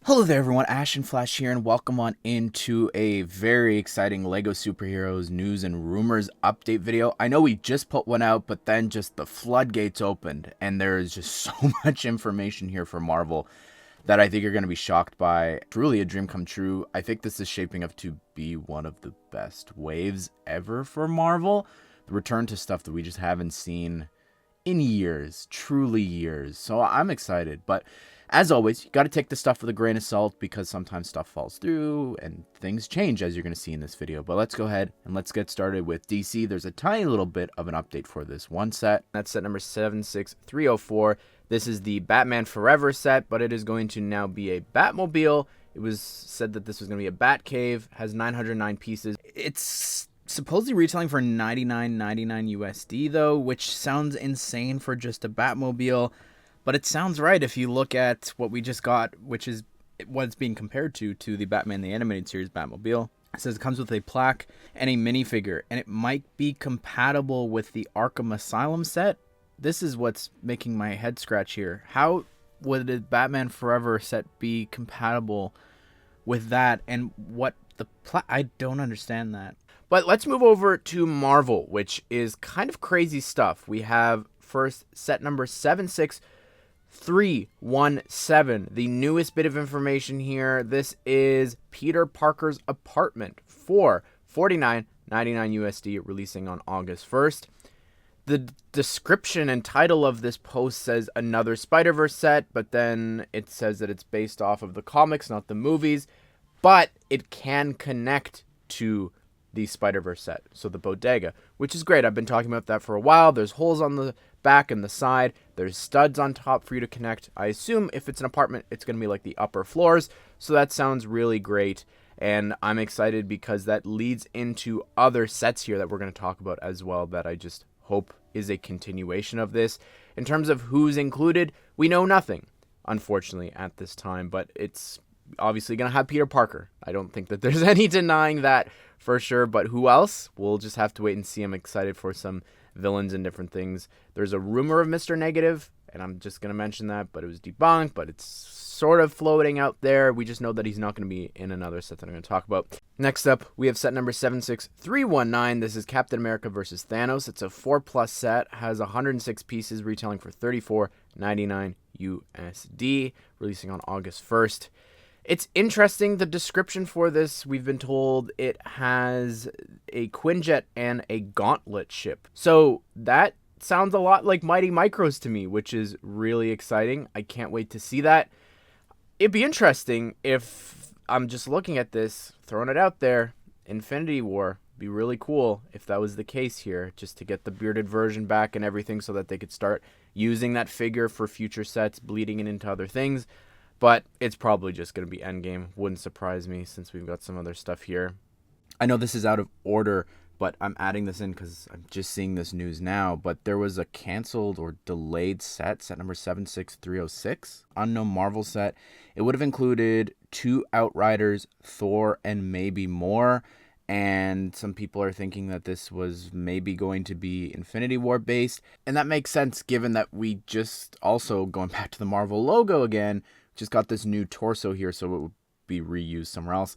Hello there everyone, Ash and Flash here, and welcome on into a very exciting LEGO Superheroes news and rumors update video. I know we just put one out, but then just the floodgates opened, and there is just so much information here for Marvel that I think you're going to be shocked by. Truly a dream come true. I think this is shaping up to be one of the best waves ever for Marvel. The return to stuff that we just haven't seen in years, truly years. So I'm excited, but as always, you got to take this stuff with a grain of salt because sometimes stuff falls through and things change, as you're going to see in this video. But let's go ahead and let's get started with DC. There's a tiny little bit of an update for this one set. That's set number 76304. This is the Batman Forever set, but it is going to now be a Batmobile. It was said that this was going to be a Batcave, has 909 pieces. It's supposedly retailing for $99.99 USD though, which sounds insane for just a Batmobile. But it sounds right if you look at what we just got, which is what it's being compared to the Batman the Animated Series Batmobile. It says it comes with a plaque and a minifigure, and it might be compatible with the Arkham Asylum set. This is what's making my head scratch here. How would the Batman Forever set be compatible with that, and what the I don't understand that. But let's move over to Marvel, which is kind of crazy stuff. We have first set number 76317, the newest bit of information here. This is Peter Parker's apartment for $49.99 USD, releasing on August 1st. The description and title of this post says another Spider-Verse set, but then it says that it's based off of the comics, not the movies, but it can connect to the Spider-Verse set, so the bodega, which is great. I've been talking about that for a while. There's holes on the back and the side. There's studs on top for you to connect. I assume if it's an apartment, it's going to be like the upper floors, so that sounds really great, and I'm excited because that leads into other sets here that we're going to talk about as well that I just hope is a continuation of this. In terms of who's included, we know nothing, unfortunately, at this time, but it's obviously going to have Peter Parker. I don't think that there's any denying that for sure, but who else? We'll just have to wait and see. I'm excited for some villains and different things. There's a rumor of Mr. Negative, and I'm just going to mention that, but it was debunked, but it's sort of floating out there. We just know that he's not going to be in another set that I'm going to talk about. Next up, we have set number 76319. This is Captain America versus Thanos. It's a 4+ set, has 106 pieces, retailing for $34.99 USD, releasing on August 1st. It's interesting, the description for this, we've been told it has a Quinjet and a gauntlet ship. So that sounds a lot like Mighty Micros to me, which is really exciting. I can't wait to see that. It'd be interesting if I'm just looking at this, throwing it out there, Infinity War. Be really cool if that was the case here, just to get the bearded version back and everything so that they could start using that figure for future sets, bleeding it into other things. But it's probably just going to be Endgame. Wouldn't surprise me since we've got some other stuff here. I know this is out of order, but I'm adding this in because I'm just seeing this news now. But there was a canceled or delayed set number 76306, unknown Marvel set. It would have included 2 Outriders, Thor, and maybe more. And some people are thinking that this was maybe going to be Infinity War based. And that makes sense given that we just also, going back to the Marvel logo again, just got this new torso here, so it would be reused somewhere else.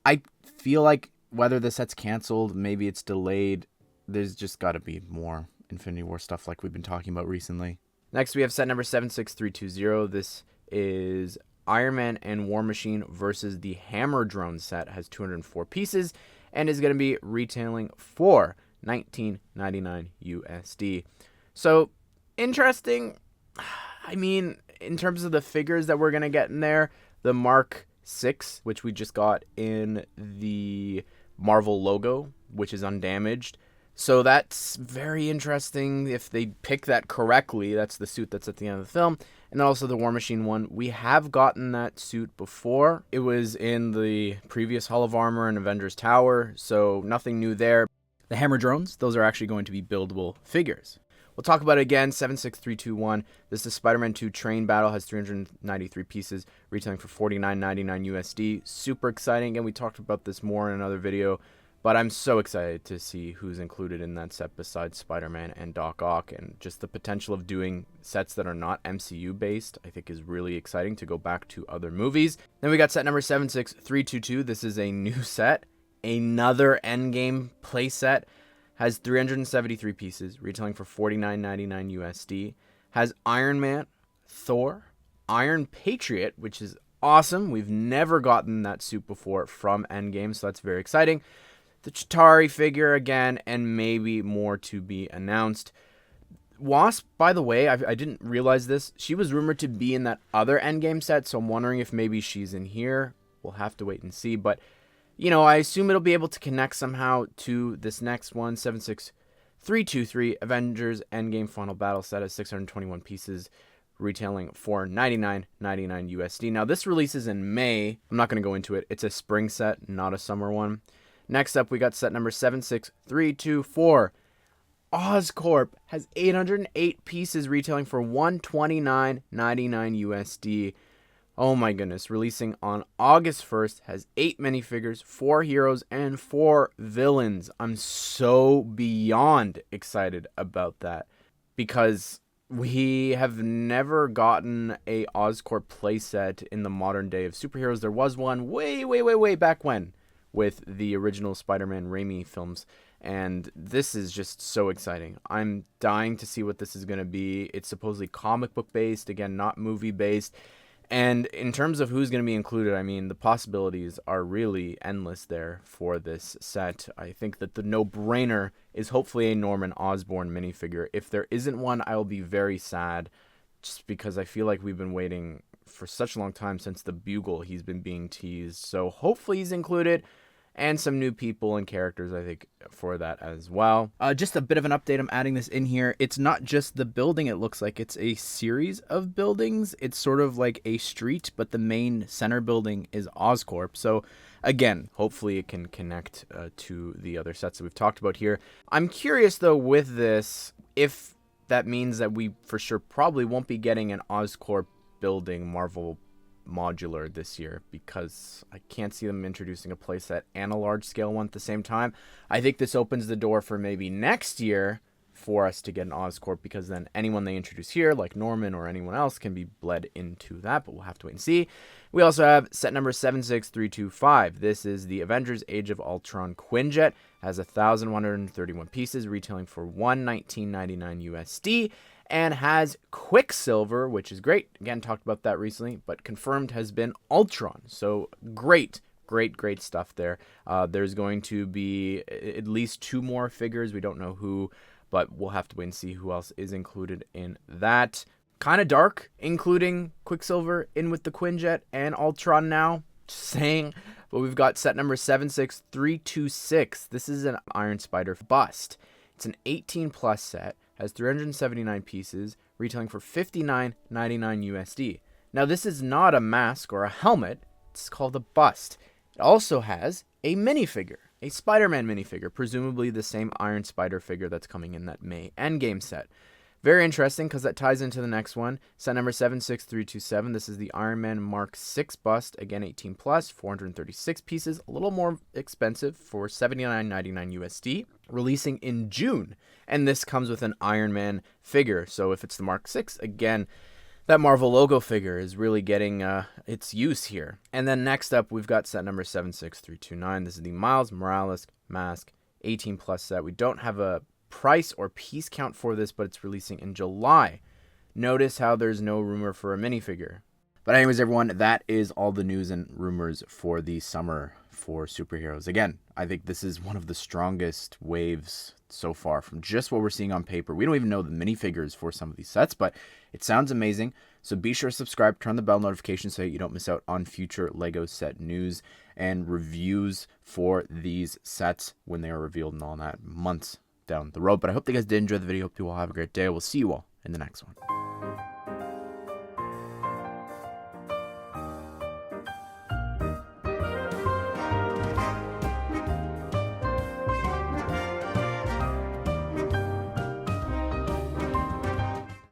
I feel like whether the set's canceled, maybe it's delayed, there's just got to be more Infinity War stuff like we've been talking about recently. Next, we have set number 76320. This is Iron Man and War Machine versus the Hammer Drone set. It has 204 pieces and is going to be retailing for $19.99 USD. So, interesting. I mean, in terms of the figures that we're going to get in there, the Mark 6, which we just got in the Marvel logo, which is undamaged. So that's very interesting if they pick that correctly. That's the suit that's at the end of the film. And then also the War Machine one. We have gotten that suit before. It was in the previous Hall of Armor and Avengers Tower, so nothing new there. The Hammer Drones, those are actually going to be buildable figures. We'll talk about it again, 76321. This is Spider-Man 2 Train Battle, has 393 pieces, retailing for $49.99 USD. Super exciting, and we talked about this more in another video. But I'm so excited to see who's included in that set besides Spider-Man and Doc Ock, and just the potential of doing sets that are not MCU based, I think is really exciting to go back to other movies. Then we got set number 76322. This is a new set, another Endgame playset. Has 373 pieces, retailing for $49.99 USD. Has Iron Man, Thor, Iron Patriot, which is awesome. We've never gotten that suit before from Endgame, so that's very exciting. The Chitauri figure again, and maybe more to be announced. Wasp, by the way, I didn't realize this. She was rumored to be in that other Endgame set, so I'm wondering if maybe she's in here. We'll have to wait and see, but you know, I assume it'll be able to connect somehow to this next one, 76323 Avengers Endgame Final Battle set of 621 pieces, retailing for $99.99 USD. Now, this releases in May. I'm not going to go into it. It's a spring set, not a summer one. Next up, we got set number 76324. Oscorp has 808 pieces, retailing for $129.99 USD. Oh my goodness, releasing on August 1st, has 8 minifigures, 4 heroes, and 4 villains. I'm so beyond excited about that because we have never gotten a Oscorp playset in the modern day of superheroes. There was one way back when with the original Spider-Man Raimi films, and this is just so exciting. I'm dying to see what this is going to be. It's supposedly comic book based, again, not movie based. And in terms of who's going to be included, I mean, the possibilities are really endless there for this set. I think that the no-brainer is hopefully a Norman Osborn minifigure. If there isn't one, I will be very sad, just because I feel like we've been waiting for such a long time since the Bugle. He's been being teased, so hopefully he's included. And some new people and characters, I think, for that as well. Just a bit of an update. I'm adding this in here. It's not just the building. It looks like it's a series of buildings. It's sort of like a street, but the main center building is Oscorp. So, again, hopefully it can connect to the other sets that we've talked about here. I'm curious, though, with this, if that means that we for sure probably won't be getting an Oscorp Building Marvel modular this year, because I can't see them introducing a playset and a large scale one at the same time. I think this opens the door for maybe next year for us to get an Oscorp, because then anyone they introduce here, like Norman or anyone else, can be bled into that, but we'll have to wait and see. We also have set number 76325. This is the Avengers Age of Ultron Quinjet. Has 1,131 pieces, retailing for $119.99 USD. And has Quicksilver, which is great. Again, talked about that recently, but confirmed has been Ultron. So great stuff there. There's going to be at least 2 more figures. We don't know who, but we'll have to wait and see who else is included in that. Kind of dark, including Quicksilver in with the Quinjet and Ultron now. Just saying. But we've got set number 76326. This is an Iron Spider bust. It's an 18+ set. Has 379 pieces, retailing for $59.99 USD. Now, this is not a mask or a helmet. It's called a bust. It also has a minifigure, a Spider-Man minifigure, presumably the same Iron Spider figure that's coming in that May Endgame set. Very interesting, because that ties into the next one. Set number 76327. This is the Iron Man Mark 6 bust. Again, 18+, 436 pieces. A little more expensive for $79.99 USD. Releasing in June. And this comes with an Iron Man figure. So if it's the Mark 6, again, that Marvel logo figure is really getting its use here. And then next up, we've got set number 76329. This is the Miles Morales mask 18+ set. We don't have a price or piece count for this, but it's releasing in July. Notice how there's no rumor for a minifigure. But anyways, everyone, that is all the news and rumors for the summer for superheroes. Again, I think this is one of the strongest waves so far from just what we're seeing on paper. We don't even know the minifigures for some of these sets, but it sounds amazing. So be sure to subscribe, turn the bell notification so you don't miss out on future LEGO set news and reviews for these sets when they are revealed and all that months down the road. But I hope you guys did enjoy the video. Hope you all have a great day. We'll see you all in the next one.